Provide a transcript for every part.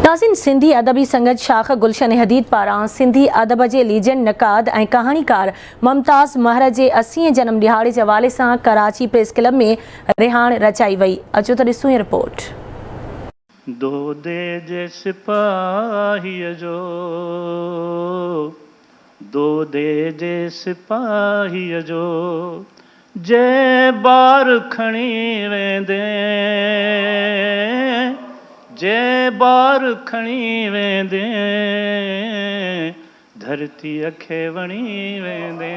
नाज़रीन, सिंधी अदबी संगत शाख गुलशन हदीद पारां सिंधी अदब जे लीजेंड नक़ाद ऐं कहाणीकार मुमताज़ महर जे 80 जनम ॾिहाड़े जे हवाले सां कराची प्रेस क्लब में रिहाण रचाई वई। अचो त ॾिसूं ही रिपोर्ट। दो दे जे सिपाहीअ जो, दो दे जे सिपाहीअ जो, जे बार खणी वेंदे, जे बार खणी वेंदे, धरतीअ खे वणी वेंदे।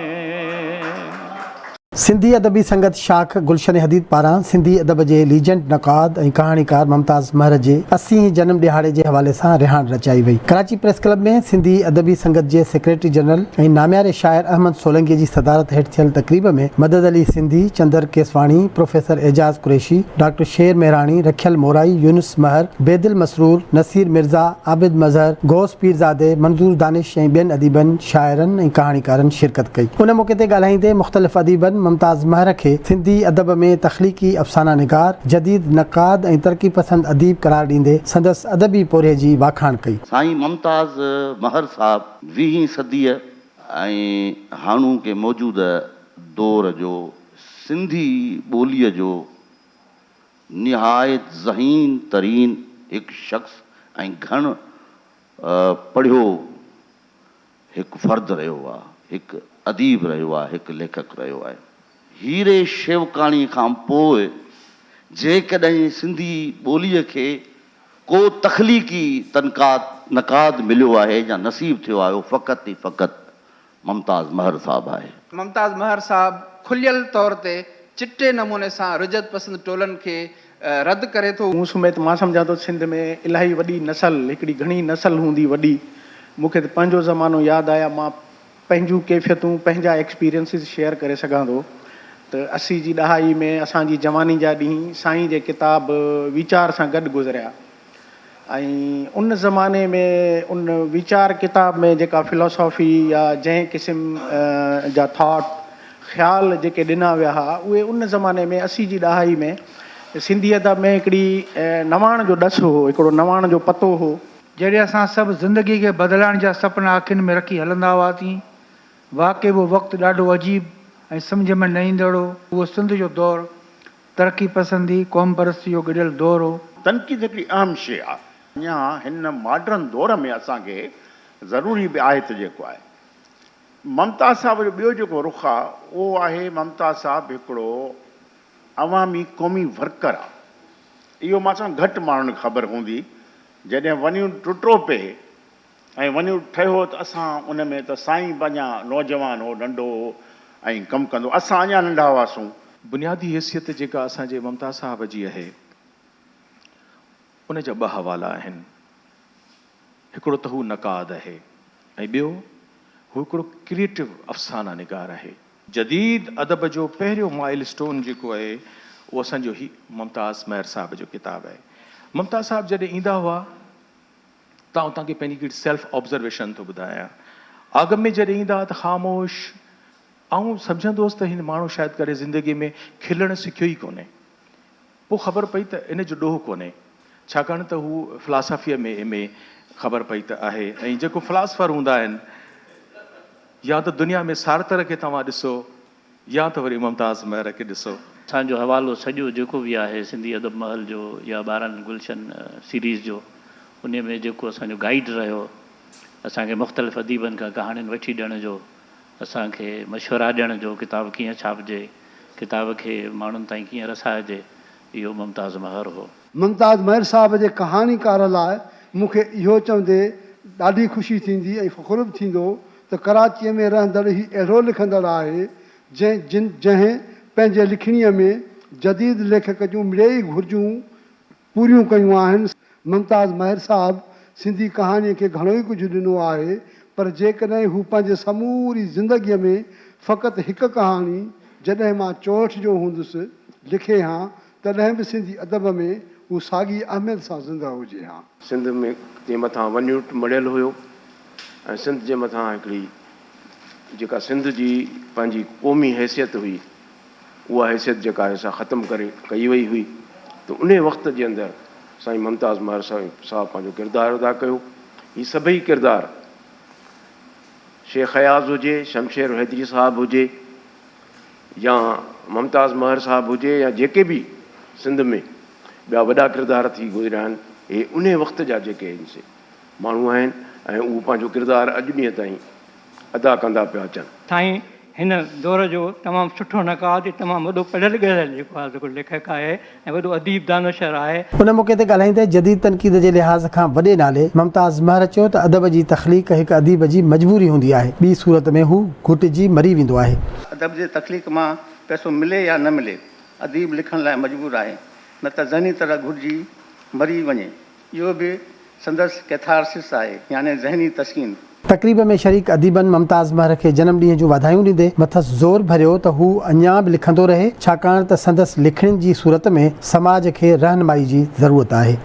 सिंधी अदबी संगत शाख गुलशन हदीद पारां सिंधी अदब जे लीजेंड नक़ाद ऐं कहाणीकार मुमताज़ महर जे 80 जनम ॾिहाड़े जे हवाले सां रिहाण रचाई वई। कराची प्रेस क्लब में सिंधी अदबी संगत जे सेक्रेटरी जनरल ऐं नामियारे शाइर अहमद सोलंकी जी सदारत हेठि थियल तक़रीब में मदद अली सिंधी, चंदर केसवाणी, प्रोफेसर एजाज कुरैशी, डॉक्टर शेर मेहराणी, रखियल मोराई, यूनुस महर, बेदिल मसरूर, नसीर मिर्ज़ा, आबिद मज़हर, गौस पीरज़ादे, मंज़ूर दानिश ऐं ॿियनि अदीबनि, शाइरनि ऐं कहाणीकारनि शिरकत कई। उन मौक़े ते ॻाल्हाईंदे मुख़्तलिफ़ अदीबनि मुमताज़ महर खे सिंधी अदब में तख़लीक़ी अफ़साना निगार, जदीद नक़ाद ऐं तरक़ी पसंद अदीब करार ॾींदे संदसि अदबी पोरे जी वाखाण कई। साईं मुमताज़ महर साहब 20वीं सदीअ ऐं हाणोके मौजूद दौर जो सिंधी ॿोलीअ जो निहायत ज़हीन तरीन हिकु शख़्स ऐं घण पढ़ियो हिकु फ़र्द रहियो आहे, हिकु अदीब रहियो आहे, हिकु लेखक रहियो आहे। हीरे शेवकाणी खां पोइ जेकॾहिं सिंधी ॿोलीअ खे को तख़लीक़ी नक़ाद मिलियो आहे या नसीब थियो आहे, उहो फ़क़ति ई फ़क़ति मुमताज़ महर साहब आहे। मुमताज़ महर साहब खुलियल तौर ते चिटे नमूने सां रुजत पसंद टोलनि खे रद्द करे थो। मूं समेत मां सम्झां थो सिंध में इलाही वॾी नसल, हिकिड़ी घणी नसल हूंदी वॾी। मूंखे त पंहिंजो ज़मानो यादि आया, मां पंहिंजूं कैफ़ियतूं, पंहिंजा एक्सपीरियंसिस शेयर करे सघां थो। त 80 जी ॾहाई में असांजी जवानी जा ॾींहं साईं जे किताब वीचार सां गॾु गुज़रिया ऐं उन ज़माने में उन वीचार किताब में जेका फ़िलोसॉफ़ी या जंहिं क़िस्म जा थॉट ख़्याल जेके ॾिना विया हुआ, उहे उन ज़माने में 80 जी ॾहाई में सिंधी अदब में हिकिड़ी नवाण जो ॾस हो, हिकिड़ो नवाण जो पतो हो। जॾहिं असां सभु ज़िंदगी खे बदिलाइण जा सपना अखियुनि में रखी हलंदा हुआसीं, वाक़ई उहो वक़्तु ॾाढो अजीब ऐं सम्झ में न ईंदड़ो। उहो सिंध जो दौरु तरक़ी पसंदी क़ौम परस्ती जो गॾियल दौरु हो। तनक़ीद हिकिड़ी अहम शइ आहे। अञा हिन मॉडर्न दौर में असांखे ज़रूरी बि आहे त जेको आहे मुमताज़ साहब जो ॿियो जेको रुख़ आहे उहो आहे, मुमताज़ साहब हिकिड़ो अवामी क़ौमी वर्कर आहे। इहो मां सां घटि माण्हुनि खे ख़बर हूंदी। जॾहिं वञूं टुटो पिए ऐं वञूं ठहियो त असां उन में त साईं बि अञा नौजवान हो, नंढो हो ऐं कमु कंदो, असां अञा नंढा हुआसीं। बुनियादी हैसियत जेका असांजे मुमताज़ साहब जी आहे, उन जा ॿ हवाला आहिनि। हिकिड़ो त हू नक़ाद आहे ऐं ॿियो हू हिकिड़ो क्रिएटिव अफ़साना निगार आहे। जदीद अदब जो पहिरियों माइल स्टोन जेको आहे उहो असांजो ही मुमताज़ महर साहब जो किताबु आहे। मुमताज़ साहब जॾहिं ईंदा हुआ, तव्हांखे पंहिंजी हिकिड़ी सेल्फ ऑब्ज़र्वेशन थो ॿुधायां। अॻ में जॾहिं ईंदा त ख़ामोश, ऐं सम्झंदोसि त हिन माण्हू शायदि करे ज़िंदगी में खिलणु सिखियो ई कोन्हे। पोइ ख़बर पई त इन जो ॾोह कोन्हे, छाकाणि त हू फ़िलासफ़ीअ में एमए ख़बर पई त आहे। ऐं जेको फ़िलासफ़र हूंदा आहिनि, या त दुनिया में सारतर खे तव्हां ॾिसो या त वरी मुमताज़ महर खे ॾिसो। असांजो हवालो सॼो जेको बि आहे सिंधी अदब महल जो या ॿारहंनि गुलशन सीरीज़ जो, उन में जेको असांजो गाइड रहियो, असांखे मुख़्तलिफ़ अदीबनि खां कहाणियुनि वठी ॾियण जो, असांखे मशवरा ॾियण जो, किताब कीअं छापिजे, किताब खे माण्हुनि ताईं कीअं रसाइजे, इहो मुमताज़ महर हो। मुमताज़ महर साहब जे कहाणीकार लाइ मूंखे इहो चवंदे ॾाढी ख़ुशी थींदी ऐं फ़ख़ुरु बि थींदो त कराचीअ में रहंदड़ ई अहिड़ो लिखंदड़ आहे जंहिं पंहिंजे लिखणीअ में जदीद लेखक जूं मिड़ेई घुरिजूं पूरियूं कयूं आहिनि। मुमताज़ महर साहब सिंधी कहाणीअ खे घणो ई कुझु ॾिनो आहे, पर जेकॾहिं हू पंहिंजे समूरी ज़िंदगीअ में फ़क़ति हिकु कहाणी, जॾहिं मां 64 जो हूंदुसि, लिखे हा, तॾहिं बि सिंधी अदब में हू साॻी अहमियत सां ज़िंदा हुजे हा। सिंध में जे मथां वञूट मड़ियल हुयो ऐं सिंध जे मथां हिकिड़ी जेका सिंध जी पंहिंजी क़ौमी हैसियत हुई, उहा हैसियत जेका आहे सा ख़तमु करे कई वई हुई। त उन वक़्त जे अंदरि साईं मुमताज़ महर साहब पंहिंजो किरदारु अदा कयो। ही सभई किरदार शेख अयाज़ हुजे, शमशेर हैदरी साहब हुजे, या मुमताज़ महर साहब हुजे, या जेके बि सिंध में ॿिया वॾा किरदार थी गुज़रिया आहिनि, हे उन वक़्त जा जेके माण्हू आहिनि ऐं उहो पंहिंजो किरदारु अॼु ॾींहं ताईं अदा कंदा पिया अचनि। साईं हिन दौर जो तमामु सुठो नक़ाद, तमामु वॾो पढ़ियल ॻढ़ियल जेको आहे जेको लेखक आहे ऐं वॾो अदीब दानशर आहे। उन मौक़े ते ॻाल्हाईंदे जदीद तनक़ीद जे लिहाज़ खां वॾे नाले मुमताज़ महर चयो त अदब जी तख़लीक़ हिकु अदीब जी मजबूरी हूंदी आहे, ॿी सूरत में हू घुटिजी मरी वेंदो आहे। अदब जे तख़लीक़ मां पैसो मिले या न मिले, अदीब लिखण लाइ मजबूर आहे, न त ज़हनी तरह घुटिजी मरी वञे। इहो बि संदसि कैथारसिस आहे, यानी ज़हनी तस्कीन। तक़रीब में शरीक अदीबन मुमताज़ महर खे जनम ॾींहं जूं वाधायूं ॾींदे मथसि ज़ोर भरियो त हू अञा बि लिखंदो रहे, छाकाणि त संदसि लिखण जी सूरत में समाज खे रहनुमाई जी ज़रूरत आहे।